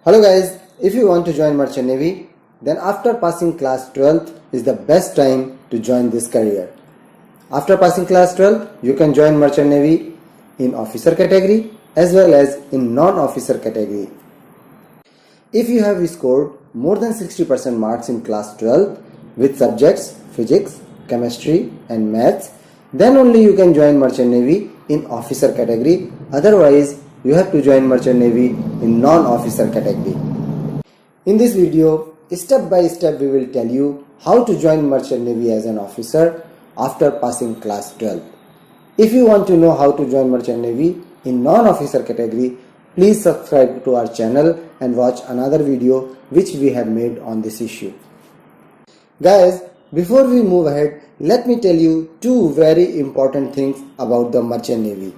Hello guys, if you want to join Merchant Navy, then after passing class 12th is the best time to join this career. After passing class 12th, you can join Merchant Navy in officer category as well as in non-officer category. If you have scored more than 60% marks in class 12 with subjects physics, chemistry and maths, then only you can join Merchant Navy in officer category. Otherwise, you have to join Merchant Navy in non-officer category. In this video, step by step we will tell you how to join Merchant Navy as an officer after passing class 12. If you want to know how to join Merchant Navy in non-officer category, please subscribe to our channel and watch another video which we have made on this issue. Guys, before we move ahead, let me tell you two very important things about the Merchant Navy.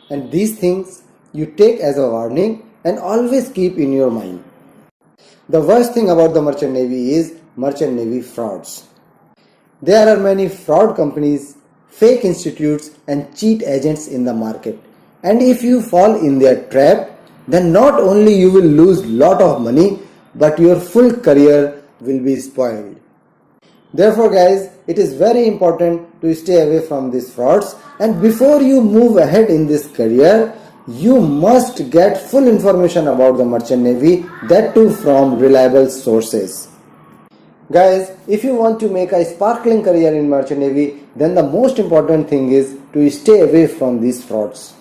And these things you take as a warning and always keep in your mind. The worst thing about the Merchant Navy is Merchant Navy frauds. There are many fraud companies, fake institutes and cheat agents in the market. And if you fall in their trap, then not only you will lose lot of money, but your full career will be spoiled. Therefore guys, it is very important to stay away from these frauds, and before you move ahead in this career, you must get full information about the Merchant Navy, that too from reliable sources. Guys, if you want to make a sparkling career in Merchant Navy, then the most important thing is to stay away from these frauds.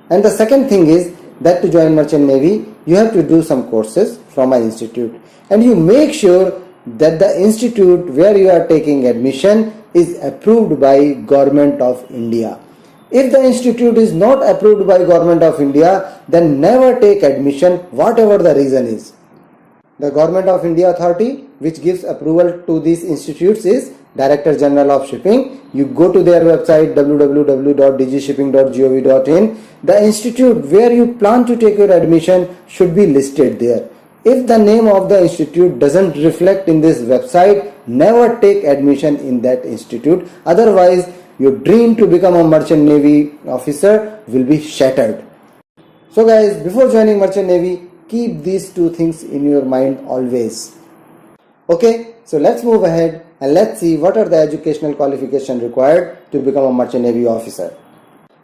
And the second thing is that to join Merchant Navy, you have to do some courses from an institute, and you make sure that the institute where you are taking admission is approved by Government of India. If the institute is not approved by Government of India, then never take admission whatever the reason is. The Government of India authority which gives approval to these institutes is Director General of Shipping. You go to their website www.dgshipping.gov.in. The institute where you plan to take your admission should be listed there. If the name of the institute doesn't reflect in this website, never take admission in that institute. Otherwise, your dream to become a Merchant Navy officer will be shattered. So guys, before joining Merchant Navy, keep these two things in your mind always. Okay, so let's move ahead and let's see what are the educational qualifications required to become a Merchant Navy officer.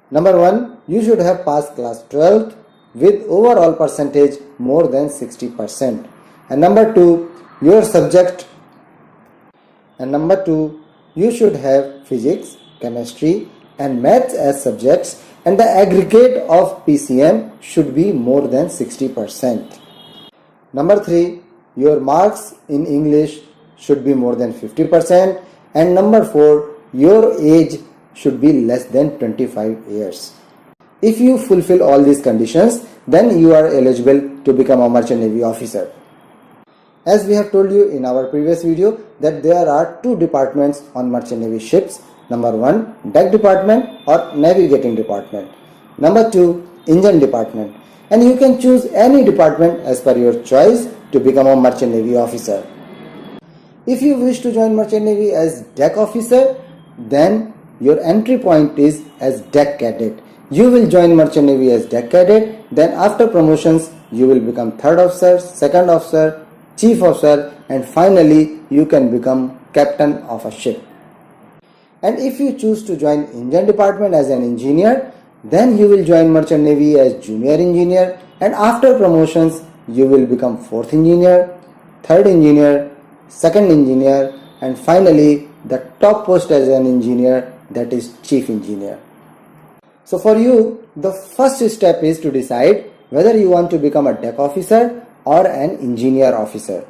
Number 1, you should have passed class 12th with overall percentage more than 60%. And number 2, your subject. And number 2, you should have physics, chemistry and maths as subjects, and the aggregate of PCM should be more than 60%. Number 3, your marks in English should be more than 50%. And number 4, your age should be less than 25 years. If you fulfill all these conditions, then you are eligible to become a Merchant Navy officer. As we have told you in our previous video that there are two departments on Merchant Navy ships. Number 1, deck department or navigating department. Number 2, engine department. And you can choose any department as per your choice to become a Merchant Navy officer. If you wish to join Merchant Navy as deck officer, then your entry point is as deck cadet. You will join Merchant Navy as deck cadet, then after promotions you will become third officer, second officer, chief officer, and finally you can become captain of a ship. And if you choose to join engine department as an engineer, then you will join Merchant Navy as junior engineer, and after promotions you will become fourth engineer, third engineer, second engineer, and finally the top post as an engineer, that is chief engineer. So for you, the first step is to decide whether you want to become a deck officer or an engineer officer.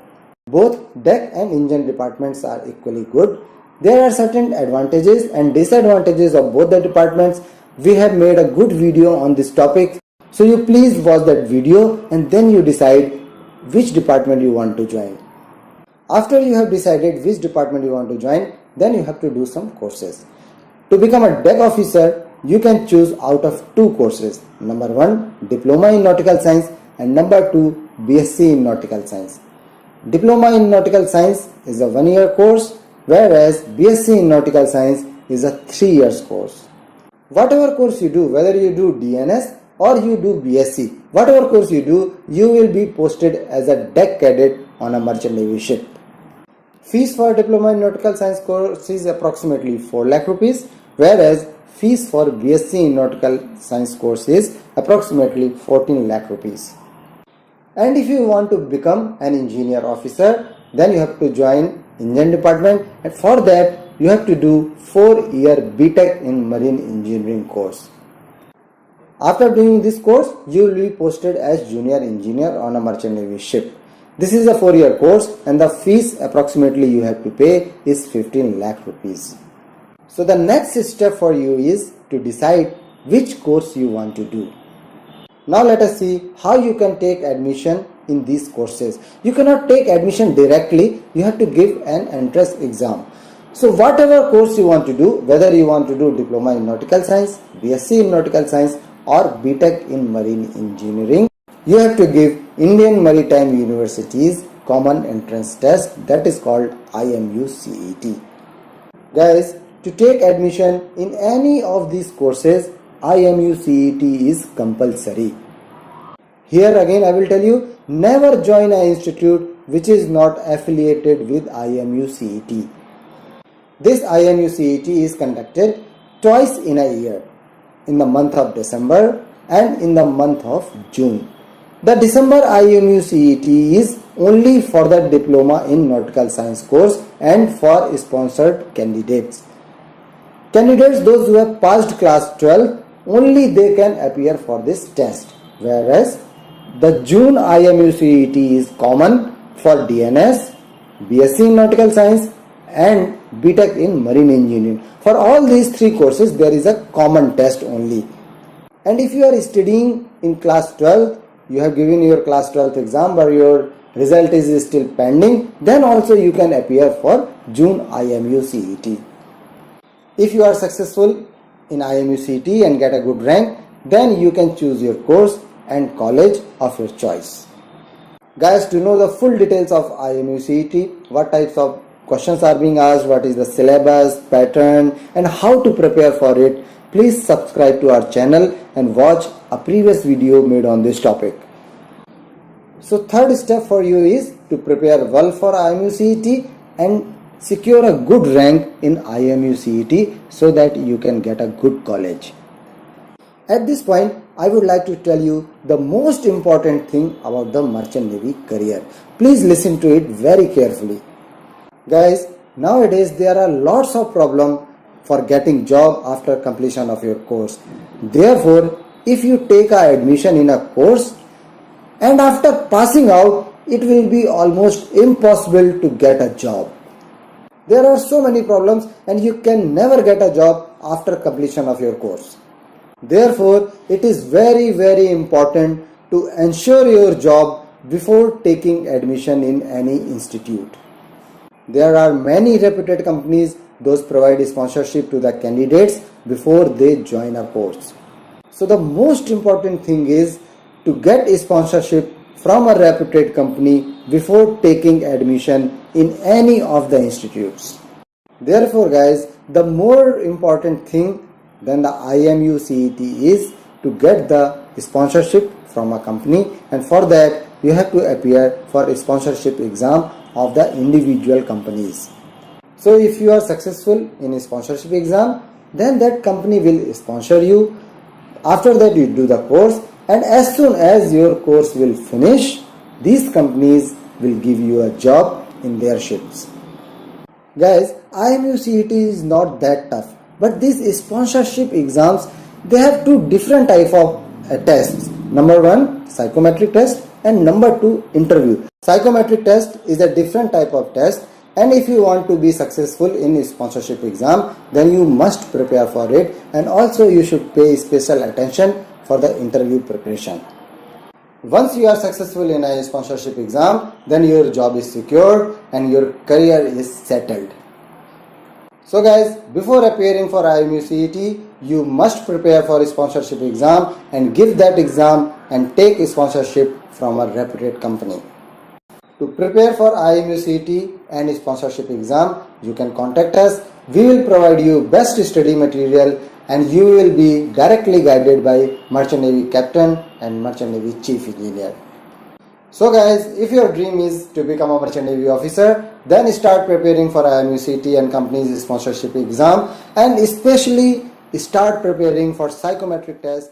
Both deck and engine departments are equally good. There are certain advantages and disadvantages of both the departments. We have made a good video on this topic. So you please watch that video and then you decide which department you want to join. After you have decided which department you want to join, then you have to do some courses. To become a deck officer, you can choose out of two courses. Number 1, Diploma in Nautical Science, and number 2, B.Sc in Nautical Science. Diploma in Nautical Science is a 1-year course, whereas B.Sc in Nautical Science is a 3 years course. Whatever course you do, whether you do DNS or you do B.Sc, whatever course you do, you will be posted as a deck cadet on a merchant navy ship. Fees for Diploma in Nautical Science course is approximately 4 lakh rupees, whereas fees for B.Sc in Nautical Science course is approximately 14 lakh rupees. And if you want to become an engineer officer, then you have to join engine department, and for that you have to do 4-year B.Tech in marine engineering course. After doing this course, you will be posted as junior engineer on a merchant navy ship. This is a 4-year course and the fees approximately you have to pay is 15 lakh rupees. So the next step for you is to decide which course you want to do. Now let us see how you can take admission in these courses. You cannot take admission directly, you have to give an entrance exam. So whatever course you want to do, whether you want to do Diploma in Nautical Science, B.Sc in Nautical Science or B.Tech in Marine Engineering, you have to give Indian Maritime University's Common Entrance Test, that is called IMU-CET. Guys, to take admission in any of these courses, IMU-CET is compulsory. Here again I will tell you, never join an institute which is not affiliated with IMU-CET. This IMU-CET is conducted twice in a year, in the month of December and in the month of June. The December IMU-CET is only for the Diploma in Nautical Science course and for sponsored candidates. Candidates, those who have passed class 12, only they can appear for this test, whereas the June IMU-CET is common for DNS, B.Sc in Nautical Science and B.Tech in Marine Engineering. For all these 3 courses there is a common test only. And if you are studying in class 12, you have given your class 12th exam but your result is still pending, then also you can appear for June IMU-CET. If you are successful in IMU-CET and get a good rank, then you can choose your course and college of your choice. Guys, to know the full details of IMU-CET, what types of questions are being asked, what is the syllabus, pattern and how to prepare for it, please subscribe to our channel and watch a previous video made on this topic. So third step for you is to prepare well for IMU-CET and secure a good rank in IMU-CET so that you can get a good college. At this point, I would like to tell you the most important thing about the Merchant Navy career. Please listen to it very carefully. Guys, nowadays there are lots of problems for getting job after completion of your course. Therefore, if you take a admission in a course and after passing out, it will be almost impossible to get a job. There are so many problems and you can never get a job after completion of your course. Therefore, it is very important to ensure your job before taking admission in any institute. There are many reputed companies, those provide sponsorship to the candidates before they join a course. So the most important thing is to get sponsorship from a reputed company before taking admission in any of the institutes. Therefore guys, the more important thing than the IMU-CET is to get the sponsorship from a company, and for that you have to appear for a sponsorship exam of the individual companies. So if you are successful in a sponsorship exam, then that company will sponsor you. After that you do the course, and as soon as your course will finish, these companies will give you a job in their ships. Guys, IMU-CET is not that tough, but these sponsorship exams, they have 2 different type of tests. Number 1, psychometric test, and number 2, interview. Psychometric test is a different type of test, and if you want to be successful in a sponsorship exam, then you must prepare for it, and also you should pay special attention for the interview preparation. Once you are successful in a sponsorship exam, then your job is secured and your career is settled. So guys, before appearing for IMU-CET, you must prepare for a sponsorship exam and give that exam and take a sponsorship from a reputed company. To prepare for IMU-CET and sponsorship exam, you can contact us. We will provide you best study material and you will be directly guided by Merchant Navy Captain and Merchant Navy Chief Engineer. So guys, if your dream is to become a Merchant Navy officer, then start preparing for IMUCT and company's sponsorship exam, and especially start preparing for psychometric test